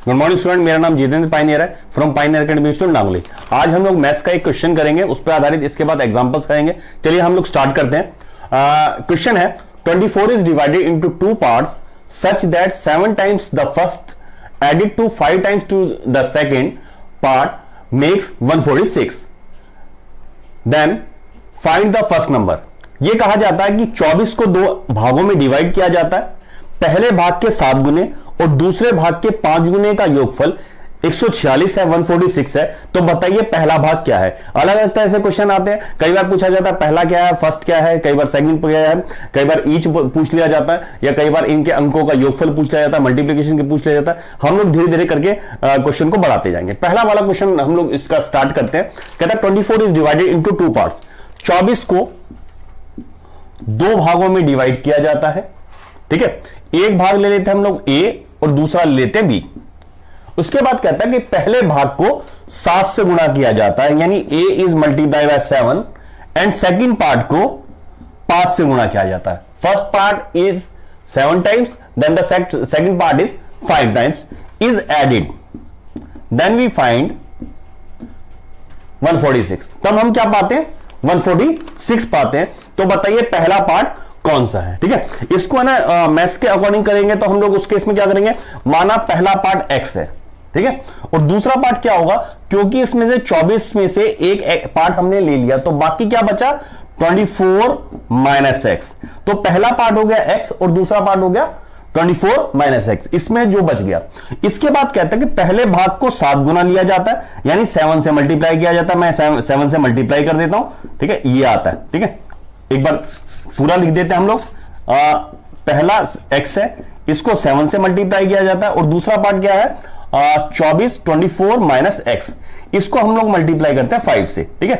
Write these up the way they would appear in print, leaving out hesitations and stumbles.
Good morning student, मेरा नाम Jitendra pioneer है फ्रॉम पाइनियर एकेडमी नांगली। आज हम लोग मैथ्स का एक क्वेश्चन करेंगे, उस पर आधारित इसके बाद एग्जांपल्स करेंगे। चलिए हम लोग स्टार्ट करते हैं। क्वेश्चन है 24 is divided into 2 parts such that 7 times the first added to 5 times to the second part makes 146। Then find the first number. यह कहा जाता है कि 24 को 2 भागों में डिवाइड किया जाता है। पहले भाग के 7 गुने और दूसरे भाग के 5 गुने का योगफल 146 है, 146 है। तो बताइए पहला भाग क्या है। अलग अलग तरह से क्वेश्चन आते हैं, कई बार पूछा जाता है पहला क्या है, फर्स्ट क्या है, कई बार सेकंड क्या है, कई बार ईच पूछ लिया जाता है, या कई बार इनके अंकों का योगफल पूछ लिया जाता है, मल्टीप्लिकेशन के पूछ लिया जाता है। हम लोग धीरे धीरे करके क्वेश्चन को बढ़ाते जाएंगे। पहला वाला क्वेश्चन हम लोग इसका स्टार्ट करते हैं। कहता है 24 इज डिवाइडेड इंटू 2 पार्ट्स। 24 को 2 भागों में डिवाइड किया जाता है। ठीक है, एक भाग ले लेते हैं हम लोग ए और दूसरा ले लेते हैं बी। उसके बाद कहता है कि पहले भाग को 7 से गुणा किया जाता है, यानी a is multiply by 7 and second part को 5 से गुणा किया जाता है। First part is 7 times, then the second part is 5 times is added, then we find 146। तब हम क्या पाते हैं, 146 पाते हैं। तो बताइए पहला पार्ट कौन सा है। ठीक है, इसको है ना मैथ्स के अकॉर्डिंग करेंगे तो हम लोग उस केस में क्या करेंगे, माना पहला पार्ट x है। ठीक है, और दूसरा पार्ट क्या होगा, क्योंकि इसमें से 24 में से एक पार्ट हमने ले लिया तो बाकी क्या बचा, 24 माइनस एक्स। तो पहला पार्ट हो गया x और दूसरा पार्ट हो गया 24 माइनस एक्स, इसमें जो बच गया। इसके बाद कहता है कि पहले भाग को 7 गुना लिया जाता है, यानी 7 से मल्टीप्लाई किया जाता है। मैं 7 से मल्टीप्लाई कर देता हूं। ठीक है, ये आता है। ठीक है, एक बार पूरा लिख देते हैं हम लोग। पहला x है, इसको 7 से मल्टीप्लाई किया जाता है, और दूसरा पार्ट क्या है 24 माइनस एक्स, इसको हम लोग मल्टीप्लाई करते हैं 5 से। ठीक है,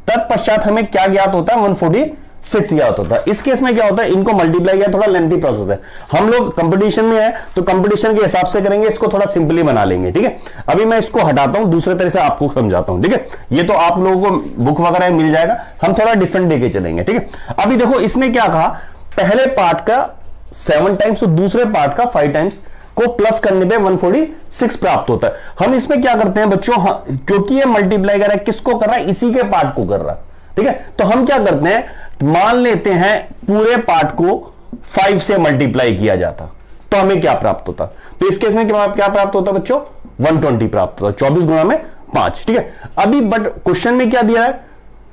तत्पश्चात हमें क्या ज्ञात होता है, 146 ज्ञात होता है। इस केस में क्या होता है, इनको मल्टीप्लाई किया, थोड़ा लेंथी प्रोसेस है। हम लोग कंपटीशन में है तो कंपटीशन के हिसाब से करेंगे, इसको थोड़ा सिंपली बना लेंगे। ठीक है, अभी मैं इसको हटाता हूं, दूसरे तरह से आपको समझाता हूं। ठीक है, ये तो आप लोगों को बुक वगैरह मिल जाएगा, हम थोड़ा डिफरेंट देके चलेंगे। ठीक है, अभी देखो इसने क्या कहा, पहले पार्ट का 7 टाइम्स और दूसरे पार्ट का 5 टाइम्स को प्लस करने पे 146 प्राप्त होता है। हम इसमें क्या करते हैं बच्चों, क्योंकि ये मल्टीप्लाई कर रहा है, किसको कर रहा है, इसी के पार्ट को कर रहा है। ठीक है, तो हम क्या करते हैं, मान लेते हैं पूरे पार्ट को 5 से मल्टीप्लाई किया जाता तो हमें क्या प्राप्त होता। तो इस केस में क्या प्राप्त होता बच्चों, 120 प्राप्त होता, 24 गुणा में 5। ठीक है, अभी बट क्वेश्चन में क्या दिया है,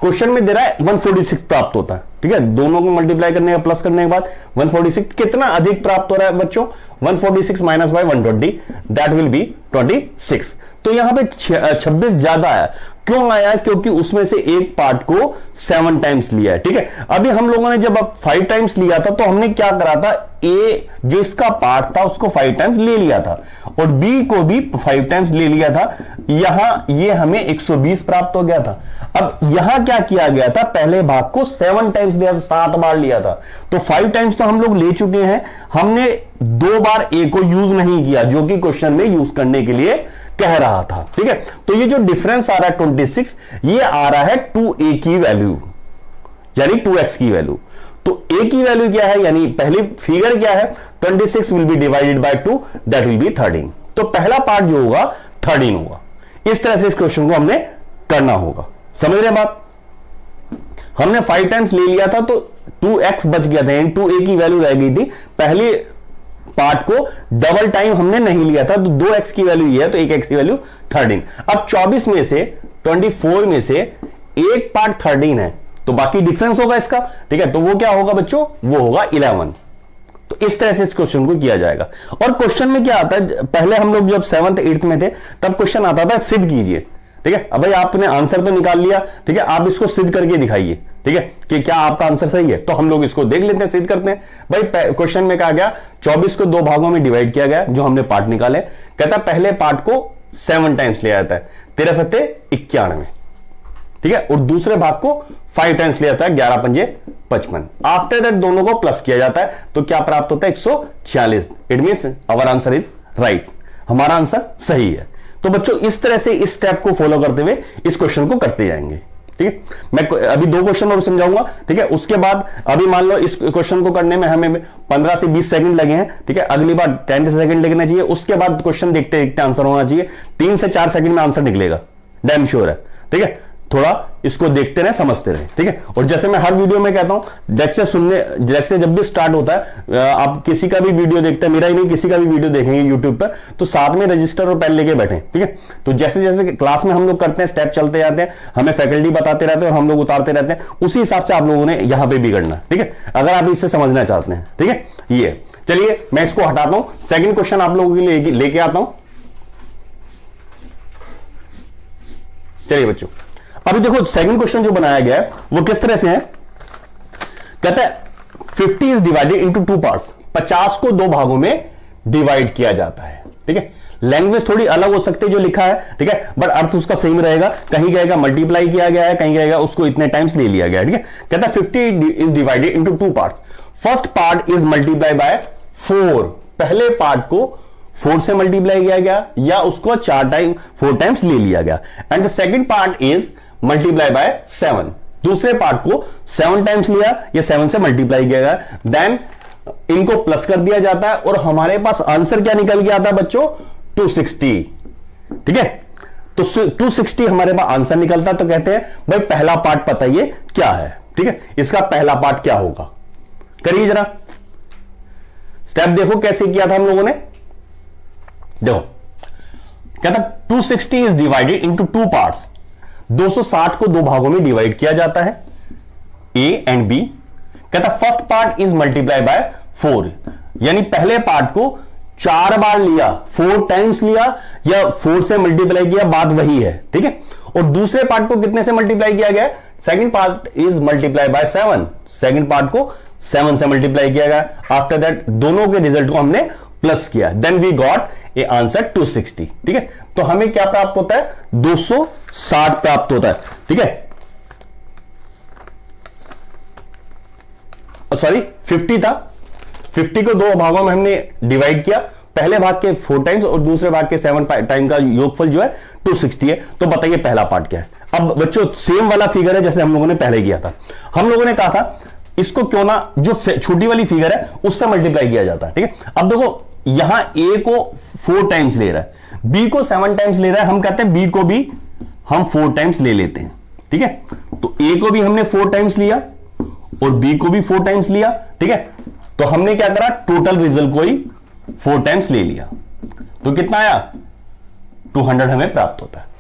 क्वेश्चन में दे रहा है 146 प्राप्त होता है। ठीक है, दोनों को मल्टीप्लाई करने का प्लस करने के बाद 146 कितना अधिक प्राप्त हो रहा है बच्चों, 146 minus by 120 that will be 26। तो यहां पे 26 ज्यादा आया। क्यों आया, क्योंकि उसमें से एक पार्ट को 7 टाइम्स लिया है। ठीक है, अभी हम लोगों ने जब 5 टाइम्स लिया था तो हमने क्या करा था, ए जो इसका पार्ट था उसको 5 टाइम्स ले लिया था और बी को भी 5 टाइम्स ले लिया था। यहां ये हमें 120 प्राप्त हो गया था। अब यहां क्या किया गया था, पहले भाग को 7 टाइम्स लिया था, 7 बार लिया था। तो 5 टाइम्स तो हम लोग ले चुके हैं, हमने 2 बार ए को यूज नहीं किया, जो कि क्वेश्चन में यूज करने के लिए कह रहा था। ठीक है, तो ये जो डिफरेंस आ रहा है 26, ये आ रहा है 2a की वैल्यू, यानी 2x की वैल्यू। तो a की वैल्यू क्या है, यानी पहली फिगर क्या है, 26 will be divided bye 2 that will B 13। तो पहला पार्ट जो होगा 13 होगा। इस तरह से इस क्वेश्चन को हमने करना होगा। समझ रहे बात, हमने 5 टाइम्स ले लिया था तो 2x बच गया था, यानी 2a की वैल्यू रह गई थी। पहले पार्ट को डबल टाइम हमने नहीं लिया था, तो 2x की वैल्यू ये है, तो 1x की वैल्यू 13। अब 24 में से 24 में से एक पार्ट 13 है, तो बाकी डिफरेंस होगा इसका। ठीक है, तो वो क्या होगा बच्चों, वो होगा 11। तो इस तरह से इस क्वेश्चन को किया जाएगा। और क्वेश्चन में क्या आता है, पहले हम लोग जब 7th 8th में थे तब क्वेश्चन आता था सिद्ध कीजिए। ठीक है, अब भाई आपने आंसर तो निकाल लिया, ठीक है, आप इसको सिद्ध करके दिखाइए। ठीक है, कि क्या आपका आंसर सही है। तो हम लोग इसको देख लेते हैं, सिद्ध करते हैं। भाई क्वेश्चन में कहा गया 24 को 2 भागों में डिवाइड किया गया, जो हमने पार्ट निकाले। कहता पहले पार्ट को 7 टाइम्स लिया जाता है, 13 सत्ते 91। ठीक है, और दूसरे भाग को 5 टाइम्स लिया जाता है, 11 पंजे 55। आफ्टर दैट दोनों को प्लस किया जाता है, तो क्या प्राप्त होता है, 146। It means our answer is right, हमारा आंसर सही है। तो बच्चों इस तरह से इस स्टेप को फॉलो करते हुए इस क्वेश्चन को करते जाएंगे। ठीक है। मैं अभी 2 क्वेश्चन और समझाऊंगा, ठीक है। उसके बाद अभी मान लो इस क्वेश्चन को करने में हमें 15 से 20 सेकंड लगे हैं, ठीक है। अगली बार 10 सेकंड लगना चाहिए। उसके बाद क्वेश्चन देखते देखते आंसर होना चाहिए। 3 से 4 सेकंड में आंसर निकलेगा, डैम श्योर है, ठीक है। थोड़ा इसको देखते रहे, समझते रहे, ठीक है। और जैसे मैं हर वीडियो में कहता हूं, लेक्चर जब भी स्टार्ट होता है, आप किसी का भी वीडियो देखते हैं, मेरा ही नहीं किसी का भी वीडियो देखेंगे यूट्यूब पर, तो साथ में रजिस्टर और पेन लेके बैठे, ठीक है। तो जैसे जैसे क्लास में हम लोग करते हैं, स्टेप चलते जाते हैं, हमें फैकल्टी बताते रहते हैं और हम लोग उतारते रहते हैं, उसी हिसाब से आप लोगों ने यहां पर भी करना, ठीक है, अगर आप इससे समझना चाहते हैं, ठीक है। ये चलिए मैं इसको हटाता हूं, सेकेंड क्वेश्चन आप लोगों के लिए लेके आता हूं। चलिए बच्चों, अभी देखो सेकंड क्वेश्चन जो बनाया गया है वो किस तरह से है। कहता है 50 इज डिवाइडेड इनटू 2 पार्ट्स, 50 को 2 भागों में डिवाइड किया जाता है, ठीक है। लैंग्वेज थोड़ी अलग हो सकती है जो लिखा है, ठीक है, बट अर्थ उसका सेम रहेगा। कहीं कहेगा मल्टीप्लाई किया गया है, कहीं कहेगा उसको इतने टाइम्स ले लिया गया है, ठीक है। कहता है 50 is divided into 2 parts, first part is multiply bye 4, पहले पार्ट को 4 से मल्टीप्लाई किया गया या उसको 4 टाइम्स ले लिया गया। And the second part is multiply by 7, दूसरे पार्ट को 7 टाइम्स लिया या 7 से मल्टीप्लाई किया गया। देन इनको प्लस कर दिया जाता है और हमारे पास आंसर क्या निकल के आता है बच्चों, 260, ठीक है। तो 260 हमारे पास आंसर निकलता है। तो कहते हैं भाई पहला पार्ट बताइए क्या है, ठीक है, इसका पहला पार्ट क्या होगा। करिए जरा स्टेप, देखो कैसे किया था हम लोगों ने। देखो कहता 260 इज डिवाइडेड इनटू 2 पार्ट्स, 260 को 2 भागों में डिवाइड किया जाता है, ए एंड बी। कहता first part is multiply bye 4, यानी पहले पार्ट को 4 बार लिया, 4 टाइम्स लिया या 4 से मल्टीप्लाई किया, बात वही है, ठीक है। और दूसरे पार्ट को कितने से मल्टीप्लाई किया गया, second part is multiply by 7, second part को 7 से मल्टीप्लाई किया गया। आफ्टर दैट दोनों के रिजल्ट को हमने प्लस किया, then we got a answer 260, ठीक है। तो हमें क्या प्राप्त होता है, 260 प्राप्त होता है, ठीक है। सॉरी 50 था, 50 को 2 भागों में हमने डिवाइड किया, पहले भाग के 4 टाइम्स और दूसरे भाग के 7 टाइम का योगफल जो है 260 है। तो बताइए पहला पार्ट क्या है। अब बच्चों सेम वाला फिगर है जैसे हम लोगों ने पहले किया था। हम लोगों ने कहा था इसको क्यों ना जो छोटी वाली फिगर है उससे मल्टीप्लाई किया जाता है, ठीक है। अब देखो यहां ए को 4 टाइम्स ले रहा है, बी को 7 टाइम्स ले रहा है, हम कहते हैं बी को भी हम 4 टाइम्स ले लेते हैं, ठीक है। तो ए को भी हमने 4 टाइम्स लिया और बी को भी 4 टाइम्स लिया, ठीक है। तो हमने क्या करा, टोटल रिजल्ट को ही 4 टाइम्स ले लिया। तो कितना आया, 200 हमें प्राप्त होता है।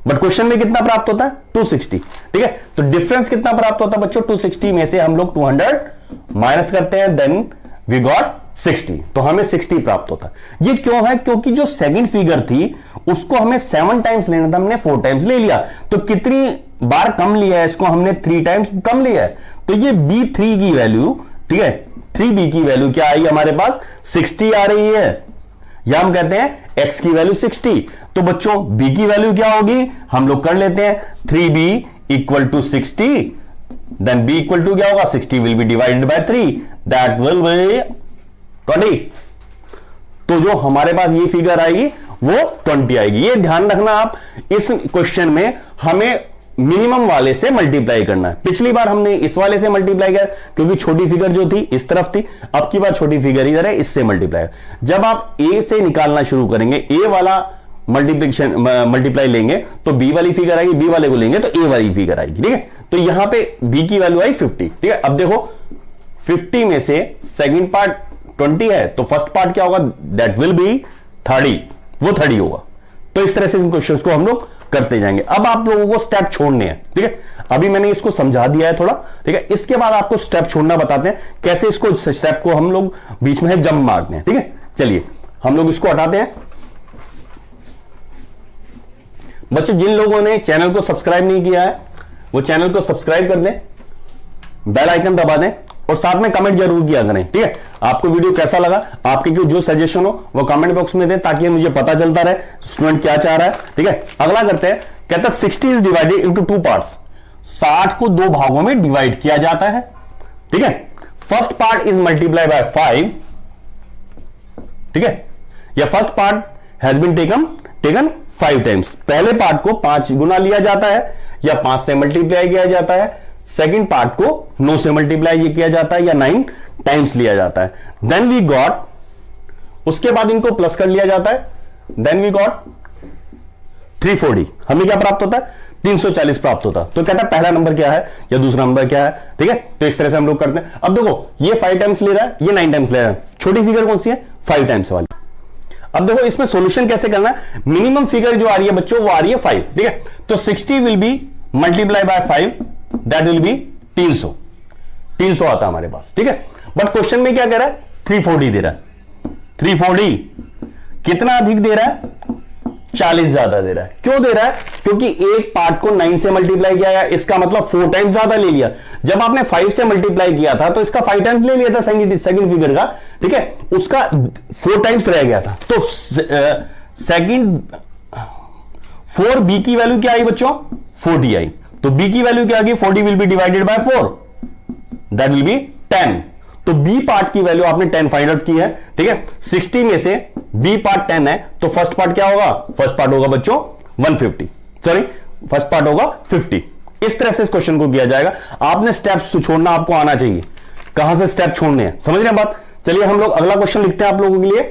बट क्वेश्चन में कितना प्राप्त होता है, 260, ठीक है। तो डिफरेंस कितना प्राप्त होता है बच्चों, 260 में से हम लोग 200 माइनस करते हैं, देन वी गॉट 60, तो हमें 60 प्राप्त होता है। ये क्यों है, क्योंकि जो सेकंड फिगर थी उसको हमें 7 टाइम्स लेना था, हमने 4 टाइम्स ले लिया। तो कितनी बार कम लिया है, इसको हमने 3 टाइम्स कम लिया है। तो ये B3 की वैल्यू, ठीक है, 3B की वैल्यू क्या आई हमारे पास, 60 आ रही है, या हम कहते हैं x की वैल्यू 60। तो बच्चों b की वैल्यू क्या होगी, हम लोग कर लेते हैं, 3b equal to 60, then b equal to क्या होगा, 60 will be divided by 3, that will be 20। तो जो हमारे पास ये फिगर आएगी वो 20 आएगी। ये ध्यान रखना आप, इस क्वेश्चन में हमें मिनिमम वाले से मल्टीप्लाई करना है। पिछली बार हमने इस वाले से मल्टीप्लाई किया क्योंकि छोटी फिगर जो थी इस तरफ थी, अब की बार छोटी फिगर इधर है, इससे मल्टीप्लाई। जब आप ए से निकालना शुरू करेंगे, ए वाला मल्टीप्लिकेशन मल्टीप्लाई लेंगे तो बी वाली फिगर आएगी, बी वाले को लेंगे तो ए वाली फिगर आएगी, ठीक है। तो यहां पे बी की वैल्यू आई 50, ठीक है। अब देखो 50 में से सेकंड पार्ट 20 है, तो फर्स्ट पार्ट क्या होगा, दैट विल बी 30, वो 30 होगा। तो इस तरह से इन क्वेश्चंस को हम लोग करते जाएंगे। अब आप लोगों को स्टेप छोड़ने हैं, ठीक है। अभी मैंने इसको समझा दिया है थोड़ा, ठीक है। इसके बाद आपको स्टेप छोड़ना बताते हैं, कैसे इसको स्टेप को हम लोग बीच में जंप मारते हैं, ठीक है। चलिए हम लोग इसको हटाते हैं। बच्चों जिन लोगों ने चैनल को सब्सक्राइब नहीं किया है वो चैनल को सब्सक्राइब कर दें, बेल आइकन दबा दें और साथ में कमेंट जरूर किया करें, ठीक है। आपको वीडियो कैसा लगा, आपके जो सजेशन हो वो कमेंट बॉक्स में दें ताकि मुझे पता चलता रहे स्टूडेंट क्या चाह रहा है, ठीक है। अगला करते हैं, कहता है 60 इज डिवाइडेड इनटू 2 पार्ट्स, 60 को 2 भागों में डिवाइड किया जाता है, ठीक है। First part is multiply by 5, ठीक है, या first part has been taken 5 times, पहले पार्ट को 5 गुना लिया जाता है या 5 से मल्टीप्लाई किया जाता है, सेकंड पार्ट को 9 से मल्टीप्लाई किया जाता है या 9 टाइम्स लिया जाता है। देन वी गॉट, उसके बाद इनको प्लस कर लिया जाता है, देन वी गॉट 340। हमें क्या प्राप्त होता है? 340 प्राप्त होता। तो कहता है पहला नंबर क्या है या दूसरा नंबर क्या है, ठीक है। तो इस तरह से हम लोग करते हैं। अब देखो ये 5 टाइम्स ले रहा है, ये 9 टाइम्स ले रहा है, छोटी फिगर कौन सी है? 5 टाइम्स वाली। अब देखो इसमें सॉल्यूशन कैसे करना है। मिनिमम फिगर जो आ रही है बच्चों वो आ रही है 5, ठीक है। तो 60 will B multiply by 5, that will B 300। 300 आता है हमारे पास, ठीक है। बट क्वेश्चन में क्या कह रहा है? 340 दे रहा है। 340 कितना अधिक दे रहा है? 40 ज्यादा दे रहा है। क्यों दे रहा है? क्योंकि एक पार्ट को 9 से मल्टीप्लाई किया है, इसका मतलब 4 टाइम्स ज्यादा ले लिया। जब आपने 5 से मल्टीप्लाई किया था तो इसका 5 टाइम्स ले लिया था सेकंड फिगर का, ठीक है। उसका 4 टाइम्स रह गया था। तो सेकंड 4b की वैल्यू क्या आई बच्चों? 40 आई। तो b की वैल्यू क्या आ गई? 40 will be divided bye 4, that will B 10। तो b पार्ट की वैल्यू आपने 10 फाइंड आउट की है, ठीक है। 60 में से b पार्ट 10 है, तो फर्स्ट पार्ट क्या होगा? फर्स्ट पार्ट होगा बच्चों 150, सॉरी फर्स्ट पार्ट होगा 50। इस तरह से इस क्वेश्चन को किया जाएगा। आपने स्टेप्स छोड़ना आपको आना चाहिए, कहां से स्टेप छोड़ने हैं, समझ रहे हैं बात। चलिए हम लोग अगला क्वेश्चन लिखते हैं आप लोगों के लिए।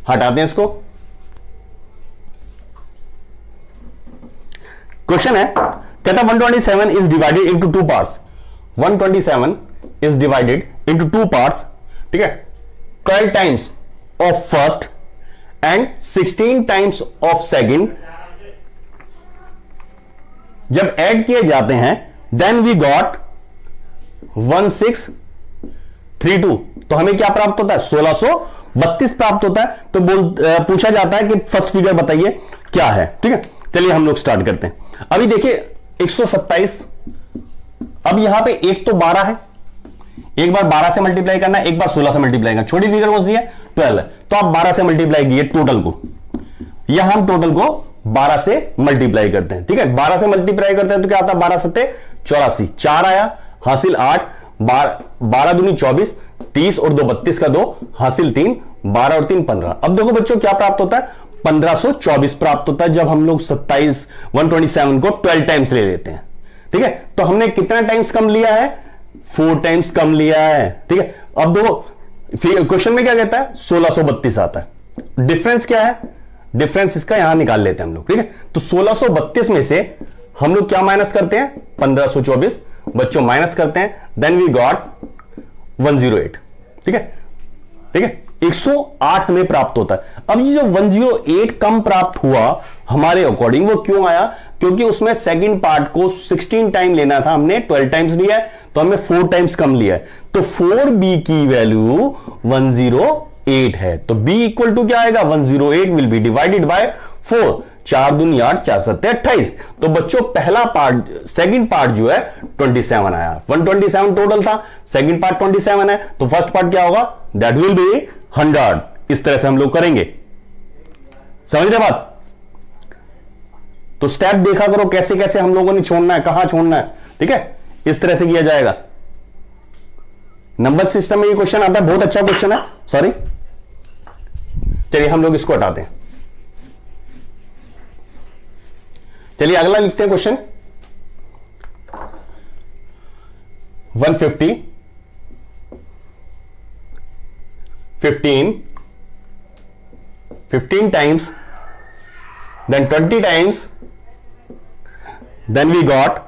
हटाते हैं इसको। क्वेश्चन है, कहता 127 is divided into 2 parts. 127 is divided into 2 parts, ठीक है। 12 times of first and 16 times of second जब ऐड किए जाते हैं, देन वी गॉट 1632। तो हमें क्या प्राप्त होता है? 1632 प्राप्त होता है। तो पूछा जाता है कि फर्स्ट फिगर बताइए क्या है, ठीक है। चलिए हम लोग स्टार्ट करते हैं। अभी देखिए 127, अब यहां पे एक तो 12 है, एक बार 12 से मल्टीप्लाई करना है, एक बार 16 से मल्टीप्लाई करना। छोटी फिगर कौन सी है? 12 है। तो आप 12 से मल्टीप्लाई किए टोटल को, यहां हम टोटल को 12 से मल्टीप्लाई करते हैं, ठीक है। 12 से मल्टीप्लाई करते हैं तो क्या आता है? 12 सत्ते 84, 4 आया, हासिल 8, 12 दूनी 24, 30 और 2 32 का 2, हासिल 3, 12 और 3 15। अब देखो बच्चों क्या प्राप्त होता है? 1524 प्राप्त होता है जब हम लोग 127 को 12 टाइम्स ले लेते हैं, ठीक है। तो हमने कितना टाइम्स कम लिया है? 4 टाइम्स कम लिया है, ठीक है। अब देखो क्वेश्चन में क्या कहता है? 1632 आता है। डिफरेंस क्या है? डिफरेंस इसका यहां निकाल लेते हैं हम लोग, ठीक है। तो 1632 में से हम लोग क्या माइनस करते हैं? 1524 बच्चों माइनस करते हैं, देन वी गॉट 108, ठीक है, ठीक है। 108 हमें प्राप्त होता है। अब ये जो 108 कम प्राप्त हुआ हमारे अकॉर्डिंग, वो क्यों आया? क्योंकि उसमें सेकंड पार्ट को 16 टाइम लेना था, हमने 12 टाइम्स लिया है, तो हमने 4 टाइम्स कम लिया है। तो 4b की वैल्यू 108 है। तो b इक्वल टू क्या आएगा? 108 विल बी डिवाइडेड बाय 4, 4 दूनी 8, 4 सत्ते 28। तो बच्चों पहला पार्ट, सेकंड पार्ट जो है 27 आया। 127 टोटल था, सेकंड पार्ट 27 है, तो फर्स्ट पार्ट क्या होगा? That will B 100। इस तरह से हम लोग करेंगे, समझ रहे बात। तो स्टेप देखा करो कैसे कैसे हम लोगों ने छोड़ना है, कहां छोड़ना है, ठीक है। इस तरह से किया जाएगा। नंबर सिस्टम में ये क्वेश्चन आता है, बहुत अच्छा क्वेश्चन है, सॉरी। चलिए हम लोग इसको हटाते हैं। चलिए अगला लिखते हैं question 150 15 times, then 20 times, then we got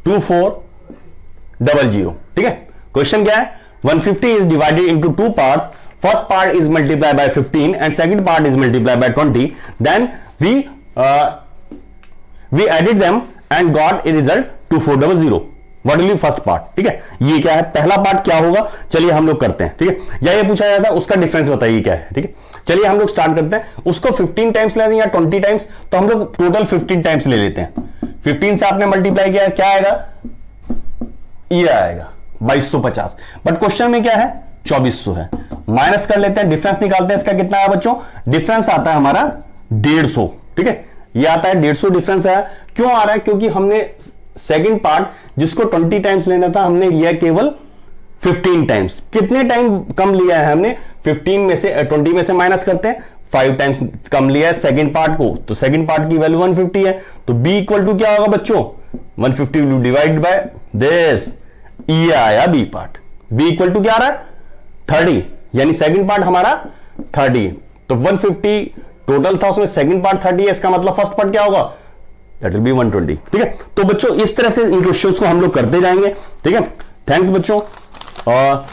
2400, ठीक है। क्वेश्चन क्या है? 150 is divided into 2 parts. First part is multiplied by 15 and second part is multiplied by 20. Then we added them and got a result 2400. What will be first part? ठीक है। ये क्या है? पहला पार्ट क्या होगा? चलिए हम लोग करते हैं, ठीक है। या ये पूछा जाता है उसका डिफरेंस बताइए क्या है, ठीक है। चलिए हम लोग स्टार्ट करते हैं। उसको 15 टाइम्स लेते हैं या 20 टाइम्स, तो हम लोग टोटल 15 टाइम्स ले लेते हैं। 15 से आपने मल्टीप्लाई किया, क्या आएगा? ये आएगा 2250। बट क्वेश्चन में क्या है? 2400 है। माइनस कर लेते हैं, डिफरेंस निकालते हैं। इसका कितना है बच्चों? डिफरेंस आता है हमारा 150, ठीक है। ये आता है 150 डिफरेंस है। क्यों आ रहा है? क्योंकि हमने सेकंड पार्ट जिसको 20 टाइम्स लेना था, हमने लिया केवल 15 टाइम्स। कितने टाइम कम लिया है हमने? 15 में से 20 में से माइनस करते हैं, 5 टाइम्स कम लिया है सेकंड पार्ट को, तो सेकंड पार्ट की वैल्यू 150 है, तो b इक्वल टू क्या होगा बच्चों, 150 डिवाइड बाय दिस, ये आया b part. b equal to क्या आ रहा है 30, यानी सेकंड पार्ट हमारा 30, तो 150 टोटल था, उसमें सेकंड पार्ट 30 है, इसका मतलब फर्स्ट पार्ट क्या होगा, दैट विल बी 120। ठीक है, तो बच्चों इस तरह से इन क्वेश्चंस को हम लोग करते जाएंगे। ठीक है, थैंक्स बच्चों। और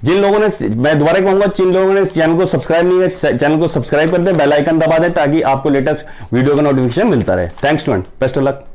जिन लोगों ने, मैं दोबारा कहूंगा, जिन लोगों ने इस चैनल को सब्सक्राइब नहीं किया, चैनल को सब्सक्राइब कर दें, बेल आइकन दबा दें, ताकि आपको लेटेस्ट वीडियो का नोटिफिकेशन मिलता रहे। Thanks student, best of luck.